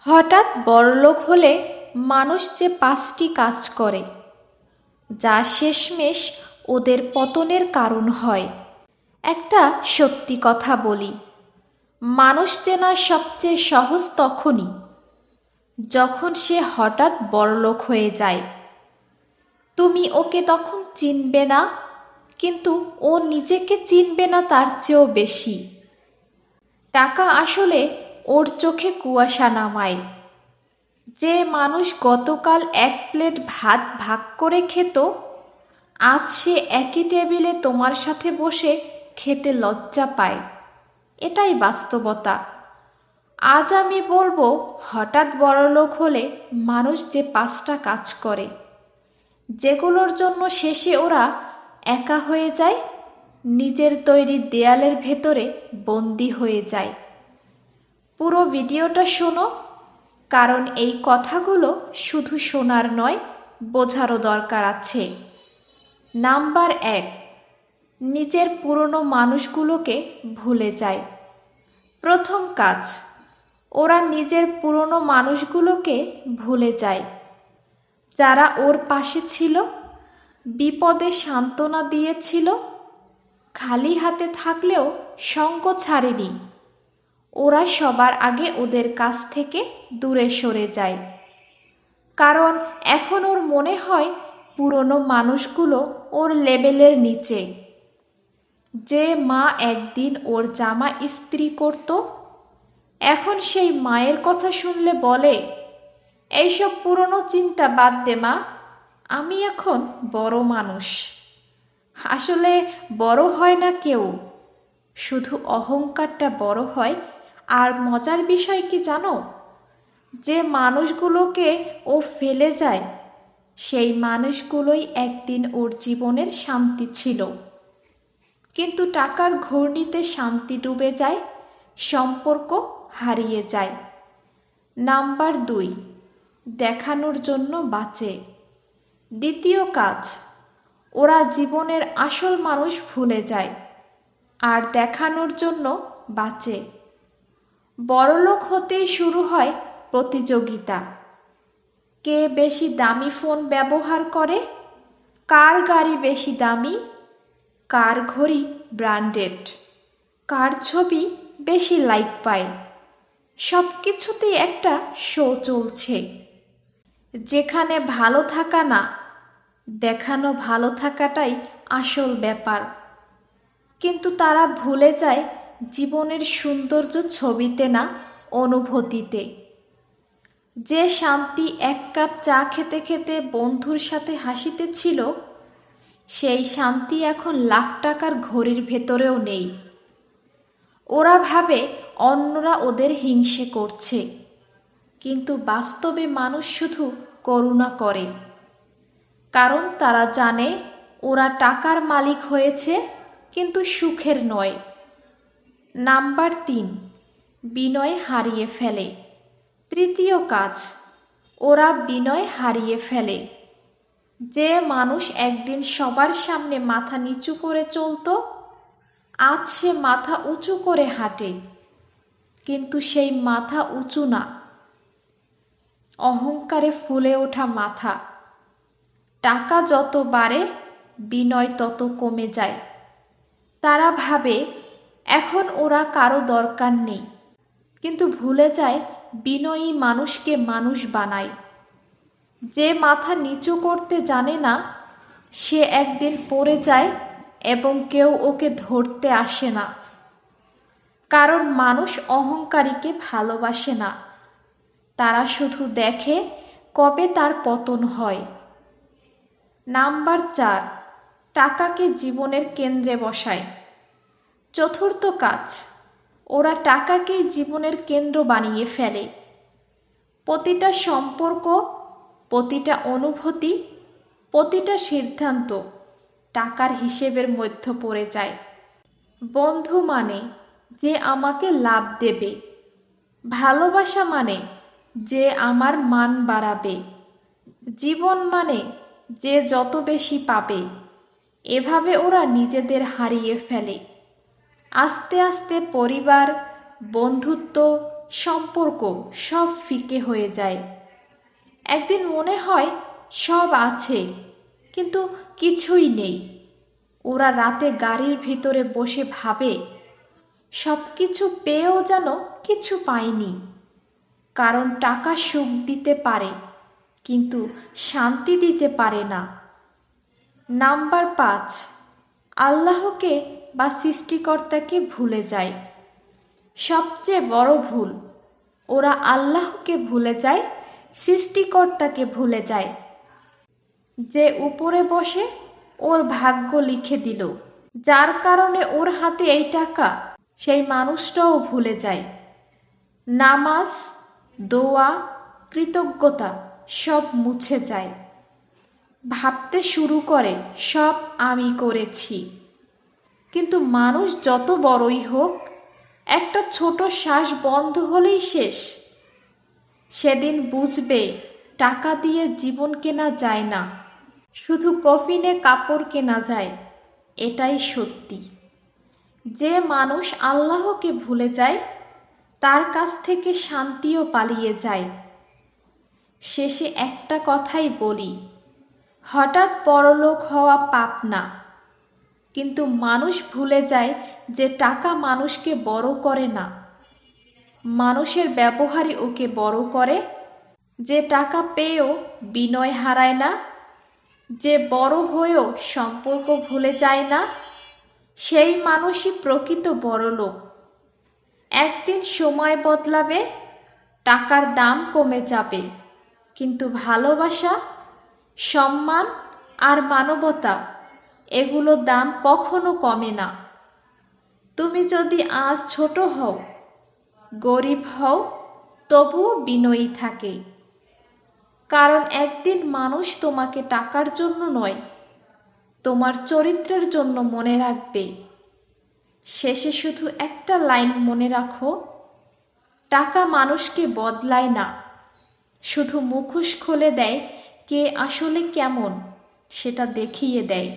হঠাৎ বড়লোক হলে মানুষ যে 5টি কাজ করে যা শেষমেশ ওদের পতনের কারণ হয়। একটা সত্যি কথা বলি, মানুষ চেনা সবচেয়ে সহজ তখনই যখন সে হঠাৎ বড়লোক হয়ে যায়। তুমি ওকে তখন চিনবে না, কিন্তু ও নিজেকে চিনবে না তার চেয়েও বেশি। টাকা আসলে ওর চোখে কুয়াশা নামায়। যে মানুষ গতকাল 1 প্লেট ভাত ভাগ করে খেত, আজ সে একই টেবিলে তোমার সাথে বসে খেতে লজ্জা পায়। এটাই বাস্তবতা। আজ আমি বলবো, হঠাৎ বড়লোক হলে মানুষ যে 5টা কাজ করে, যেগুলোর জন্য শেষে ওরা একা হয়ে যায়, নিজের তৈরি দেয়ালের ভেতরে বন্দি হয়ে যায়। পুরো ভিডিওটা শোনো, কারণ এই কথাগুলো শুধু শোনার নয়, বোঝারও দরকার আছে। নাম্বার 1, নিজের পুরনো মানুষগুলোকে ভুলে যায়। প্রথম কাজ, ওরা নিজের পুরনো মানুষগুলোকে ভুলে যায়, যারা ওর পাশে ছিল, বিপদে সান্ত্বনা দিয়েছিল, খালি হাতে থাকলেও সঙ্গ ছাড়েনি। ওরা সবার আগে ওদের কাছ থেকে দূরে সরে যায়, কারণ এখন ওর মনে হয় পুরনো মানুষগুলো ওর লেভেলের নিচে। যে মা একদিন ওর জামা ইস্ত্রি করত, এখন সেই মায়ের কথা শুনলে বলে, এইসব পুরনো চিন্তা বাদ দে মা, আমি এখন বড় মানুষ। আসলে বড় হয় না কেউ, শুধু অহংকারটা বড় হয়। আর মজার বিষয় কি জানো, যে মানুষগুলোকে ও ফেলে যায়, সেই মানুষগুলোই একদিন ওর জীবনের শান্তি ছিল। কিন্তু টাকার ঘূর্ণিতে শান্তি ডুবে যায়, সম্পর্ক হারিয়ে যায়। নাম্বার 2, দেখানোর জন্য বাঁচে। দ্বিতীয় কাজ, ওরা জীবনের আসল মানুষ ভুলে যায় আর দেখানোর জন্য বাঁচে। বড়লোক হতেই শুরু হয় প্রতিযোগিতা। কে বেশি দামি ফোন ব্যবহার করে, কার গাড়ি বেশি দামি, কার ঘড়ি ব্র্যান্ডেড, কার ছবি বেশি লাইক পায়। সব কিছুতেই একটা শো চলছে, যেখানে ভালো থাকা না, দেখানো ভালো থাকাটাই আসল ব্যাপার। কিন্তু তারা ভুলে যায় জীবনের সৌন্দর্য ছবিতে না, অনুভূতিতে। যে শান্তি 1 কাপ চা খেতে খেতে বন্ধুর সাথে হাসিতে ছিল, সেই শান্তি এখন লাখ টাকার ঘড়ির ভেতরেও নেই। ওরা ভাবে অন্যরা ওদের হিংসে করছে, কিন্তু বাস্তবে মানুষ শুধু করুণা করে, কারণ তারা জানে ওরা টাকার মালিক হয়েছে, কিন্তু সুখের নয়। নাম্বার 3, বিনয় হারিয়ে ফেলে। তৃতীয় কাজ, ওরা বিনয় হারিয়ে ফেলে। যে মানুষ একদিন সবার সামনে মাথা নিচু করে চলতো, আজ সে মাথা উঁচু করে হাঁটে, কিন্তু সেই মাথা উঁচু না, অহংকারে ফুলে ওঠা মাথা। টাকা যত বাড়ে, বিনয় তত কমে যায়। তারা ভাবে এখন ওরা কারো দরকার নেই, কিন্তু ভুলে যায় বিনয়ী মানুষকে মানুষ বানায়। যে মাথা নিচু করতে জানে না, সে একদিন পড়ে যায় এবং কেউ ওকে ধরতে আসে না, কারণ মানুষ অহংকারীকে ভালোবাসে না। তারা শুধু দেখে কবে তার পতন হয়। নাম্বার 4, টাকাকে জীবনের কেন্দ্রে বসায়। চতুর্থ কাজ, ওরা টাকাকেই জীবনের কেন্দ্র বানিয়ে ফেলে। প্রতিটা সম্পর্ক, প্রতিটা অনুভূতি, প্রতিটা সিদ্ধান্ত টাকার হিসেবের মধ্যে পড়ে যায়। বন্ধু মানে যে আমাকে লাভ দেবে, ভালোবাসা মানে যে আমার মান বাড়াবে, জীবন মানে যে যত বেশি পাবে। এভাবে ওরা নিজেদের হারিয়ে ফেলে। আস্তে আস্তে পরিবার, বন্ধুত্ব, সম্পর্ক সব ফিকে হয়ে যায়। একদিন মনে হয় সব আছে, কিন্তু কিছুই নেই। ওরা রাতে গাড়ির ভিতরে বসে ভাবে সব কিছু পেয়েও যেন কিছু পায়নি। কারণ টাকা সুখ দিতে পারে, কিন্তু শান্তি দিতে পারে না। নাম্বার 5, আল্লাহকে বা সৃষ্টিকর্তাকে ভুলে যায়। সবচেয়ে বড় ভুল, ওরা আল্লাহকে ভুলে যায়, সৃষ্টিকর্তাকে ভুলে যায়। যে উপরে বসে ওর ভাগ্য লিখে দিল, যার কারণে ওর হাতে এই টাকা, সেই মানুষটাও ভুলে যায়। নামাজ, দোয়া, কৃতজ্ঞতা সব মুছে যায়। ভাবতে শুরু করে সব আমি করেছি। কিন্তু মানুষ যত বড়ই হোক, একটা ছোট শ্বাস বন্ধ হলেই শেষ। সেদিন বুঝবে টাকা দিয়ে জীবন কেনা যায় না, শুধু কফিনে কাপড় কেনা যায়, এটাই সত্যি। যে মানুষ আল্লাহকে ভুলে যায়, তার কাছ থেকে শান্তিও পালিয়ে যায়। শেষে একটা কথাই বলি, হঠাৎ বড়লোক হওয়া পাপ না, কিন্তু মানুষ ভুলে যায় যে টাকা মানুষকে বড় করে না, মানুষের ব্যবহারই ওকে বড় করে। যে টাকা পেয়েও বিনয় হারায় না, যে বড় হয়েও সম্পর্ক ভুলে যায় না, সেই মানুষই প্রকৃত বড়লোক। একদিন সময় বদলাবে, টাকার দাম কমে যাবে, কিন্তু ভালোবাসা, সম্মান আর মানবতা, এগুলো দাম কখনো কমে না। তুমি যদি আজ ছোট হও, গরিব হও, তবুও বিনয়ী থাকে। কারণ একদিন মানুষ তোমাকে টাকার জন্য নয়, তোমার চরিত্রের জন্য মনে রাখবে। শেষে শুধু একটা লাইন মনে রাখো, টাকা মানুষকে বদলায় না, শুধু মুখোশ খুলে দেয়, কে আসলে কেমন সেটা দেখিয়ে দেয়।